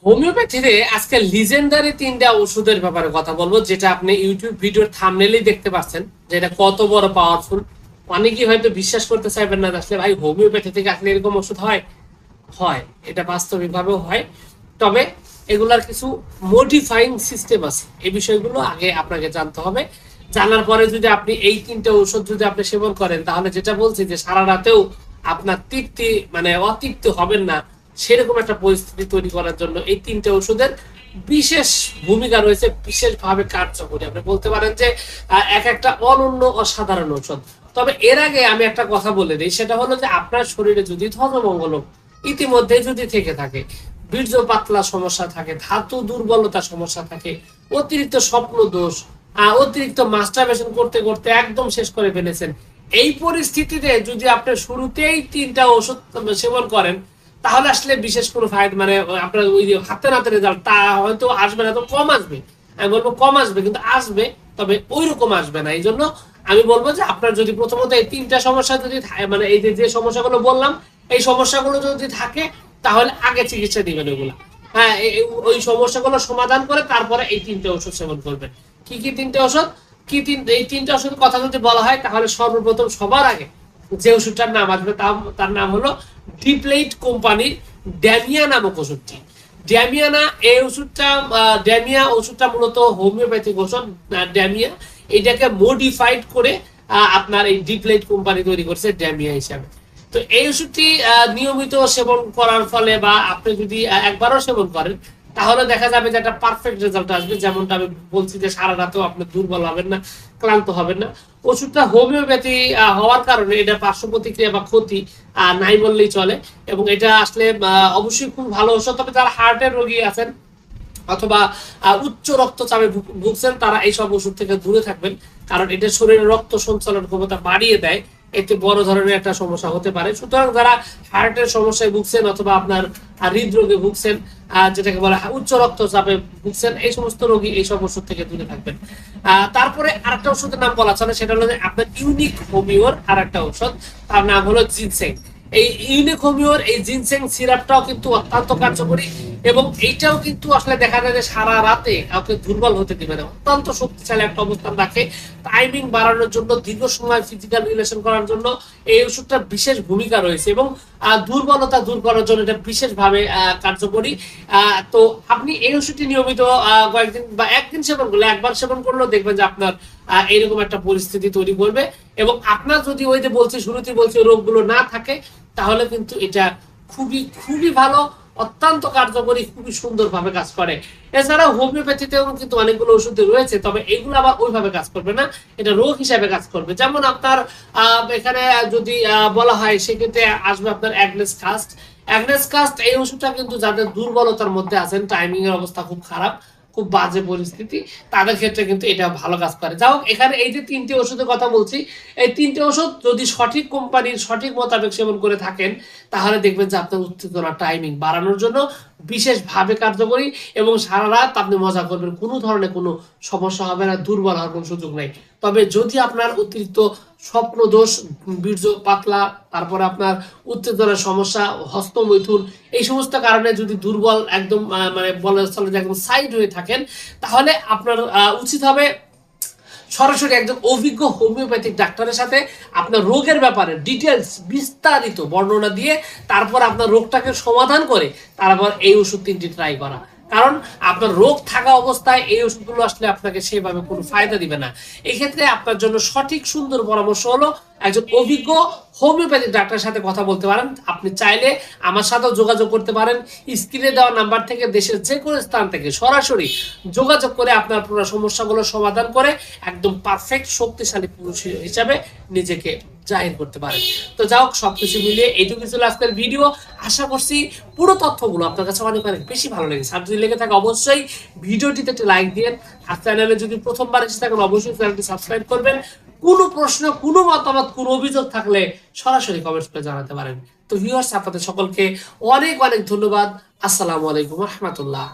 হোমিওপ্যাথিতে আজকে লিজেন্ডারি তিনটা ওষুধের ব্যাপারে কথা বলবো, যেটা আপনি ইউটিউব ভিডিওর থাম্বনেইলেই দেখতে পাচ্ছেন যে এটা কত বড় পাওয়ারফুল। অনেকেই হয়তো বিশ্বাস করতে চাইবেন না, আসলে ভাই হোমিওপ্যাথি থেকে আসলে এরকম ওষুধ হয়। হয়, এটা বাস্তবিকভাবেও হয়। তবে এগুলার কিছু মডিফাইং সিস্টেম আছে, এই বিষয়গুলো আগে আপনাকে জানতে হবে। জানার পরে যদি আপনি এই তিনটে ওষুধ যদি আপনি সেবন করেন, তাহলে যেটা বলছি যে সারা রাতেও আপনার তৃপ্তি মানে অতৃপ্তি হবেন না, সেরকম একটা পরিস্থিতি তৈরি করার জন্য এই তিনটে ওষুধের বিশেষ ভূমিকা রয়েছে, বিশেষভাবে কার্যকরী। আপনি বলতে পারেন যে এক একটা অনন্য অসাধারণ ঔষধ। তবে এর আগে আমি একটা কথা বলে দিই, সেটা হলো যে আপনার শরীরে যদি ধ্বজমঙ্গল ইতিমধ্যে যদি থেকে থাকে, বীর্য পাতলা সমস্যা থাকে, ধাতু দুর্বলতা সমস্যা থাকে, অতিরিক্ত স্বপ্ন দোষ, অতিরিক্ত মাস্টারবেশন করতে করতে একদম শেষ করে ফেলেছেন, এই পরিস্থিতিতে যদি আপনি শুরুতেই তিনটা ওষুধ সেবন করেন, তাহলে আসলে বিশেষ কোনো ফায়দা মানে আপনার ওই হাতে নাতে রেজাল্ট তা হয়তো আসবে না, তো কম আসবে। আমি বলবো কম আসবে, কিন্তু আসবে, তবে ওই রকম আসবে না। এই জন্য আমি বলবো যে আপনার যদি প্রথমত এই তিনটা সমস্যা যদি মানে এই যে সমস্যাগুলো বললাম, এই সমস্যাগুলো যদি থাকে, তাহলে আগে চিকিৎসা দিবেন ওইগুলা। হ্যাঁ, ওই সমস্যাগুলো সমাধান করে তারপরে এই তিনটে ওষুধ সেবন করবেন। কি কি তিনটে ওষুধ? এই তিনটে ওষুধের কথা যদি বলা হয়, তাহলে সর্বপ্রথম সবার আগে যে ওষুধটার নাম আসবে তার নাম হলো ডিপ্লেট কোম্পানির ড্যামিয়া নামক ওষুধটি। ড্যামিয়ানা এই ওষুধটা ড্যামিয়া ওষুধটা মূলত হোমিওপ্যাথিক ওষুধ। ড্যামিয়া এটাকে মডিফাইড করে আপনার এই ডিপ্লেট কোম্পানি তৈরি করছে ড্যামিয়া হিসাবে। তো এই ওষুধটি নিয়মিত সেবন করার ফলে বা আপনি যদি একবারও সেবন করেন, তাহলে দেখা যাবে যে একটা পারফেক্ট রেজাল্ট আসবে। যেমনটা আমি বলছি যে সারা রাতেও আপনি দুর্বল হবেন না, ক্লান্ত হবেন না। ওষুধটা হোমিওপ্যাথি হওয়ার কারণে এটা পার্শ্ব প্রতিক্রিয়া বা ক্ষতি নাই বললেই চলে, এবং এটা আসলে অবশ্যই খুব ভালো ওষুধ। তবে যারা হার্টের রোগী আছেন অথবা উচ্চ রক্তচাপে ভুগছেন, তারা এইসব ওষুধ থেকে দূরে থাকবেন, কারণ এটা শরীরের রক্ত সঞ্চালন ক্ষমতা বাড়িয়ে দেয়, এতে বড় ধরনের একটা সমস্যা হতে পারে। সুতরাং যারা হার্টের সমস্যায় ভুগছেন অথবা আপনার হৃদরোগে ভুগছেন, যেটাকে বলে উচ্চ রক্তচাপে ভুগছেন, এই সমস্ত রোগী এইসব ওষুধ থেকে দূরে থাকবেন। তারপরে আরেকটা ওষুধের নাম বলা চলে, সেটা হলো যে আপনার ইউনিক হোমিওর আর একটা ওষুধ, তার নাম হলো জিনসেং। এই ইউনিক হোমিওর এই জিনসেং সিরাপটাও কিন্তু অত্যন্ত কার্যকরী, এবং এইটাও কিন্তু আসলে দেখা যায় যে সারা রাতে কাউকে দুর্বল হতে দিবে না, অত্যন্ত শক্তিশালী একটা অবস্থান রাখে। টাইমিং বাড়ানোর জন্য, দীর্ঘ সময় ফিজিক্যাল রিলেশন করার জন্য এই ওষুধটার বিশেষ ভূমিকা রয়েছে, এবং দুর্বলতা দূর করার জন্য এটা বিশেষভাবে কার্যকরী। তো আপনি এই ওষুধটি নিয়মিত কয়েকদিন বা একদিন সেবন করলে, একবার সেবন করলেও দেখবেন যে আপনার এইরকম একটা পরিস্থিতি তৈরি করবে। এবং আপনার যদি ওই যে বলছি শুরুতে বলছি রোগগুলো না থাকে, তাহলে কিন্তু এটা খুবই খুবই ভালো, অত্যন্ত কার্যকরী, খুবই সুন্দরভাবে কাজ করে। এছাড়া হোমিওপ্যাথিতেও কিন্তু অনেকগুলো ওষুধ রয়েছে, তবে এগুলো আবার ওইভাবে কাজ করবে না, এটা রোগ হিসাবে কাজ করবে। যেমন আপনার এখানে যদি বলা হয়, সেক্ষেত্রে আসবে আপনার অ্যাগনেস কাস্ট। অ্যাগনেস কাস্ট এই ওষুধটা কিন্তু যাদের দুর্বলতার মধ্যে আছেন, টাইমিং এর অবস্থা খুব খারাপ, খুব বাজে পরিস্থিতি, তাদের ক্ষেত্রে কিন্তু এটা ভালো কাজ করে। যাই হোক, এখানে এই যে তিনটি ওষুধের কথা বলছি, এই তিনটি ওষুধ যদি সঠিক কোম্পানির সঠিক মোতাবেক সেবন করে থাকেন, তাহলে দেখবেন যে আপনার উত্তেজনা টাইমিং বাড়ানোর জন্য বিশেষভাবে কার্যকরী, এবং সারা রাত আপনি মজা করবেন, কোনো ধরনের কোনো সমস্যা হবে না, দুর্বল হওয়ার কোনো সুযোগ নেই। তবে যদি আপনার অতিরিক্ত স্বপ্ন দোষ, বীর্য পাতলা, তারপরে আপনার উত্তেজনার সমস্যা, হস্তমৈথুন, এই সমস্ত কারণে যদি দুর্বল একদম মানে বলা চলে যে একদম সাইড হয়ে থাকেন, তাহলে আপনার উচিত হবে সরাসরি একজন অভিজ্ঞ হোমিওপ্যাথিক ডাক্তারের সাথে আপনার রোগের ব্যাপারে ডিটেলস বিস্তারিত বর্ণনা দিয়ে তারপর আপনার রোগটাকে সমাধান করে তারপর এই ওষুধ তিনটি ট্রাই করা। কারণ আপনার রোগ থাকা অবস্থায় এই ওষুধগুলো আসলে আপনাকে সেভাবে কোনো ফায়দা দিবে না। এই ক্ষেত্রে আপনার জন্য সঠিক সুন্দর পরামর্শ হলো একজন অভিজ্ঞ হোমিওপ্যাথিক ডাক্তারের সাথে কথা বলতে পারেন। আপনি চাইলে আমার সাথেও যোগাযোগ করতে পারেন, স্ক্রিনে দেওয়া নাম্বার থেকে দেশের যে কোনো স্থান থেকে সরাসরি যোগাযোগ করে আপনার পুরো সমস্যাগুলো সমাধান করে একদম পারফেক্ট শক্তিশালী পুরুষ হিসাবে নিজেকে জাহির করতে পারেন। তো যাই হোক, সবকিছু মিলিয়ে এইটুকু ছিল আজকের ভিডিও। আশা করছি পুরো তথ্যগুলো আপনার কাছে অনেক অনেক বেশি ভালো লেগেছে। আর যদি লেগে থাকে অবশ্যই ভিডিওটিতে একটা লাইক দিন, আর চ্যানেলে যদি প্রথমবার এসে থাকেন অবশ্যই চ্যানেলটি সাবস্ক্রাইব করবেন। কোনো প্রশ্ন, কোনো মতামত, কোনো অভিযোগ থাকলে সরাসরি কমেন্টস করে জানাতে পারেন। তো ভিউয়ার্স, আপনাদের সকলকে অনেক অনেক ধন্যবাদ। আসসালামু আলাইকুম রহমতুল্লাহ।